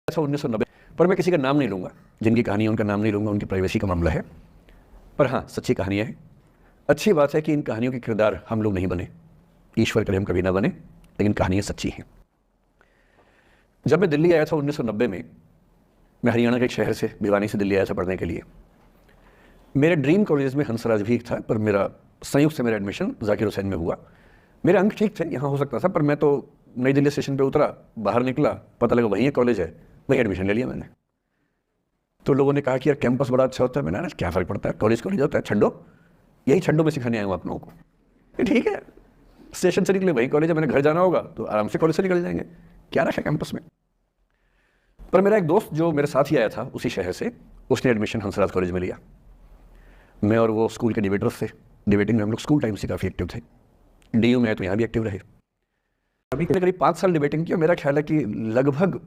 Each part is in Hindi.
था 1990, पर मैं किसी का नाम नहीं लूँगा, जिनकी कहानी है उनका नाम नहीं लूँगा, उनकी प्राइवेसी का मामला है। पर हाँ, सच्ची कहानियाँ हैं। अच्छी बात है कि इन कहानियों के किरदार हम लोग नहीं बने, ईश्वर करे हम कभी ना बने, लेकिन कहानियाँ सच्ची हैं। जब मैं दिल्ली आया था 1990 में, मैं हरियाणा के एक शहर से, भिवानी से दिल्ली आया था पढ़ने के लिए। मेरे ड्रीम कॉलेज में हंसराज भी था, पर मेरा संयुक्त से मेरा एडमिशन जाकिर हुसैन में हुआ। मेरे अंक ठीक थे, यहाँ हो सकता था, पर मैं तो नई दिल्ली स्टेशन पे उतरा, बाहर निकला, पता लगा वहीं कॉलेज है, वहीं एडमिशन ले लिया मैंने। तो लोगों ने कहा कि यार कैंपस बड़ा अच्छा होता है। मैंने क्या फ़र्क पड़ता है, कॉलेज कॉलेज होता है, छड्डो, यही छड्डो में सिखाने आया हूँ आप लोगों को। ठीक है, स्टेशन से निकले वहीं कॉलेज है, मैंने घर जाना होगा तो आराम से कॉलेज से निकल जाएंगे, क्या रखा कैंपस में। पर मेरा एक दोस्त जो मेरे साथ ही आया था उसी शहर से, उसने एडमिशन हंसराज कॉलेज में लिया। मैं और वो स्कूल के डिबेटर्स थे, डिबेटिंग में हम लोग स्कूल टाइम से काफ़ी एक्टिव थे। DU में है तो यहाँ भी एक्टिव रहे। अभी करीब 5 साल डिबेटिंग किया। मेरा ख्याल है कि लगभग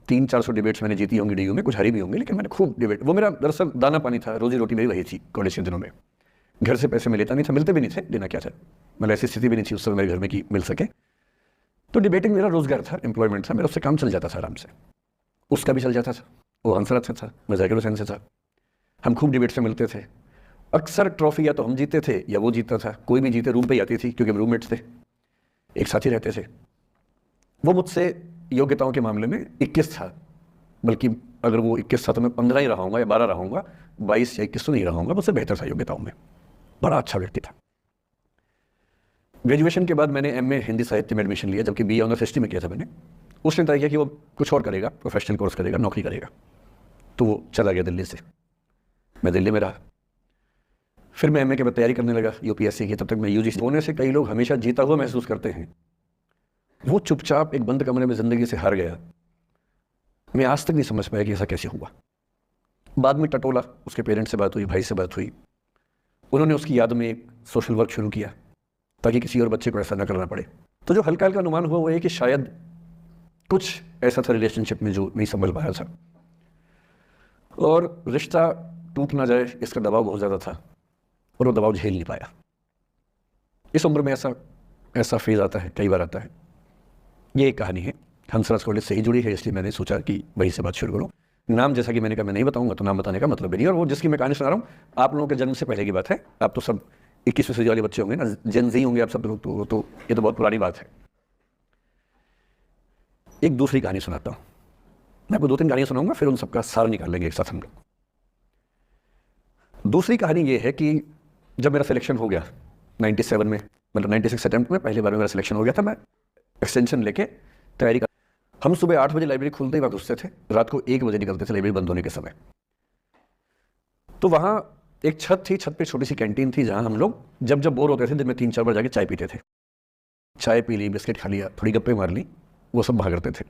300-400 डिबेट्स मैंने जीती होंगी DU में, कुछ हारी भी होंगी, लेकिन मैंने खूब डिबेट, वो मेरा दरअसल दाना पानी था, रोजी रोटी मेरी वही थी कॉलेज के दिनों में। घर से पैसे मैं लेता नहीं था, मिलते भी नहीं थे, देना क्या था, मतलब ऐसी स्थिति भी नहीं थी उस समय मेरे घर में कि मिल सके। तो डिबेटिंग मेरा रोजगार था, एम्प्लॉयमेंट था, मेरा उससे काम चल जाता था आराम से। उसका भी चल जाता था, वो हंसराज से था, मैं जाकिर हुसैन से था। हम खूब डिबेट से मिलते थे। अक्सर ट्रॉफी या तो हम जीते थे या वो जीतता था, कोई भी जीते रूम पे ही आती थी, क्योंकि हम रूममेट्स थे, एक साथ ही रहते थे। वो मुझसे योग्यताओं के मामले में 21 था, बल्कि अगर वो 21 था तो मैं 15 ही रहा या 12 रहा, 22 या 21 तो नहीं रहा, मुझसे बेहतर था योग्यताओं में। बड़ा अच्छा व्यक्ति था। ग्रेजुएशन के बाद मैंने MA हिंदी साहित्य में एडमिशन लिया, जबकि BA ऑनर्स हिस्ट्री में किया था मैंने। उसने तय किया कि वो कुछ और करेगा, प्रोफेशनल कोर्स करेगा, नौकरी करेगा, तो वो चला गया दिल्ली से। मैं दिल्ली में रहा। फिर मैं MA के बाद तैयारी करने लगा UPSC की। तब तक मैं UGC होने से कई लोग हमेशा जीता हुआ महसूस करते हैं, वो चुपचाप एक बंद कमरे में ज़िंदगी से हार गया। मैं आज तक नहीं समझ पाया कि ऐसा कैसे हुआ। बाद में टटोला, उसके पेरेंट्स से बात हुई, भाई से बात हुई, उन्होंने उसकी याद में एक सोशल वर्क शुरू किया ताकि किसी और बच्चे को ऐसा ना करना पड़े। तो जो हल्का हल्का अनुमान हुआ वो ये कि शायद कुछ ऐसा था रिलेशनशिप में जो नहीं संभल पाया था, और रिश्ता टूट ना जाए इसका दबाव बहुत ज़्यादा था, और वो दबाव झेल नहीं पाया। इस उम्र में ऐसा फेज आता है, कई बार आता है। ये एक कहानी है, हंसराज कॉलेज से ही जुड़ी है, इसलिए मैंने सोचा कि वहीं से बात शुरू करूँ। नाम जैसा कि मैंने कहा मैं नहीं बताऊंगा, तो नाम बताने का मतलब भी नहीं। और वो जिसकी मैं कहानी सुना रहा हूँ, आप लोगों के जन्म से पहले की बात है। आप तो सब 21वीं सदी वाले बच्चे होंगे ना, जेन ज़ी होंगे आप सब लोग, तो ये तो बहुत पुरानी बात है। एक दूसरी कहानी सुनाता हूँ, मैं आपको 2-3 कहानियाँ सुनाऊंगा, फिर उन सबका सार निकाल लेंगे एक साथ हम लोग। दूसरी कहानी ये है कि जब मेरा सिलेक्शन हो गया 97 में, मतलब 96 अटेम्प्ट में पहली बार मेरा सिलेक्शन हो गया था, मैं एक्सटेंशन लेके तैयारी कर। हम सुबह 8 बजे लाइब्रेरी खुलते ही वहाँ घुसते थे, रात को 1 बजे निकलते थे लाइब्रेरी बंद होने के समय। तो वहाँ एक छत थी, छत पे छोटी सी कैंटीन थी, जहाँ हम लोग जब बोर होते थे दिन में 3-4 बार जाके चाय पीते थे। चाय पी ली, बिस्किट खा लिया, थोड़ी गप्पे मार ली, वो सब वहाँ करते थे।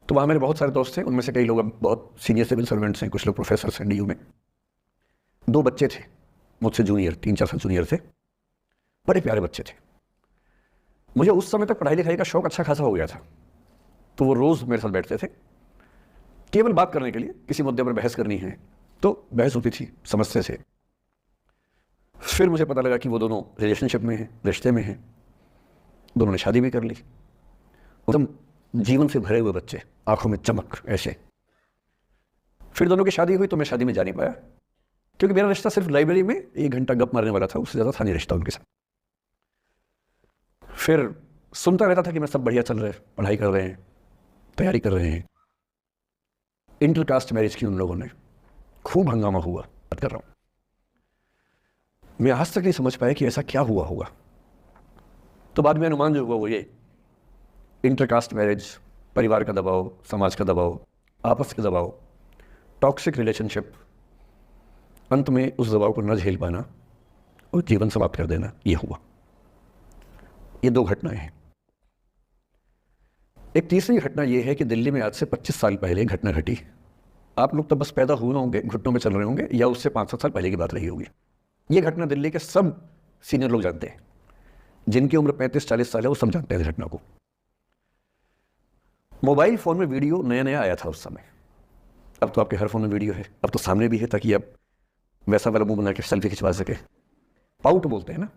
तो वहाँ मेरे बहुत सारे दोस्त थे, उनमें से कई लोग अब बहुत सीनियर सिविल सर्वेंट्स हैं, कुछ लोग प्रोफेसर हैं DU में। 2 बच्चे थे मुझसे जूनियर, 3-4 साल जूनियर थे, बड़े प्यारे बच्चे थे। मुझे उस समय तक पढ़ाई लिखाई का शौक अच्छा खासा हो गया था, तो वो रोज़ मेरे साथ बैठते थे केवल बात करने के लिए, किसी मुद्दे पर बहस करनी है तो बहस होती थी, समझते थे। फिर मुझे पता लगा कि वो दोनों रिलेशनशिप में हैं, रिश्ते में हैं, दोनों ने शादी भी कर ली। एकदम जीवन से भरे हुए बच्चे, आंखों में चमक ऐसे। फिर दोनों की शादी हुई तो मैं शादी में जा नहीं पाया, क्योंकि मेरा रिश्ता सिर्फ लाइब्रेरी में 1 घंटा गप मारने वाला था, उससे ज़्यादा था नहीं रिश्ता उनके साथ। फिर सुनता रहता था कि मैं सब बढ़िया चल रहे हैं, पढ़ाई कर रहे हैं, तैयारी कर रहे हैं। इंटरकास्ट मैरिज की उन लोगों ने, खूब हंगामा हुआ, बात कर रहा हूँ। मैं आज तक नहीं समझ पाया कि ऐसा क्या हुआ होगा। तो बाद में अनुमान जो हुआ वो ये, इंटरकास्ट मैरिज, परिवार का दबाव, समाज का दबाव, आपस का दबाव, टॉक्सिक रिलेशनशिप, अंत में उस दबाव को न झेल पाना और जीवन समाप्त कर देना, ये हुआ। ये 2 घटनाएं हैं। एक तीसरी घटना ये है कि दिल्ली में आज से 25 साल पहले घटना घटी। आप लोग तो बस पैदा हुए होंगे, घुटनों में चल रहे होंगे, या उससे 5-7 साल पहले की बात रही होगी। ये घटना दिल्ली के सब सीनियर लोग जानते हैं, जिनकी उम्र 35-40 साल है, वो सब जानते हैं इस घटना को। मोबाइल फ़ोन में वीडियो नया नया आया था उस समय। अब तो आपके हर फ़ोन में वीडियो है, अब तो सामने भी है, ताकि आप वैसा वाला मुंह बना के सेल्फी खिंचवा सके। पाउट बोलते हैं ना,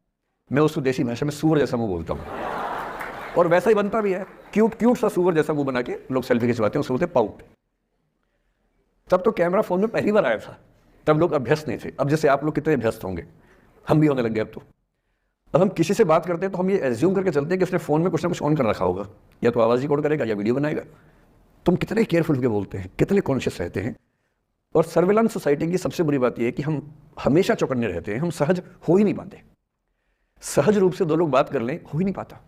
मैं उसको देसी भाषा में सूअर जैसा मुंह बोलता हूँ। और वैसा ही बनता भी है, क्यूट क्यूट सा सुअर जैसा मुंह बना के लोग सेल्फी खिंचवाते हैं, उसको बोलते हैं पाउट। तब तो कैमरा फोन में पहली बार आया था, तब लोग अभ्यस्त नहीं थे। अब जैसे आप लोग कितने अभ्यस्त होंगे, हम भी होने लग गए अब हम किसी से बात करते हैं तो हम ये एज्यूम करके चलते हैं कि उसने फोन में कुछ ना कुछ ऑन कर रखा होगा, या तो आवाज रिकॉर्ड करेगा या वीडियो बनाएगा। तुम कितने केयरफुल के बोलते हैं, कितने कॉन्शियस रहते हैं। और सर्विलांस सोसाइटी की सबसे बुरी बात यह है कि हम हमेशा चौकन्ने रहते हैं, हम सहज हो ही नहीं पाते। सहज रूप से दो लोग बात कर लें, हो ही नहीं पाता।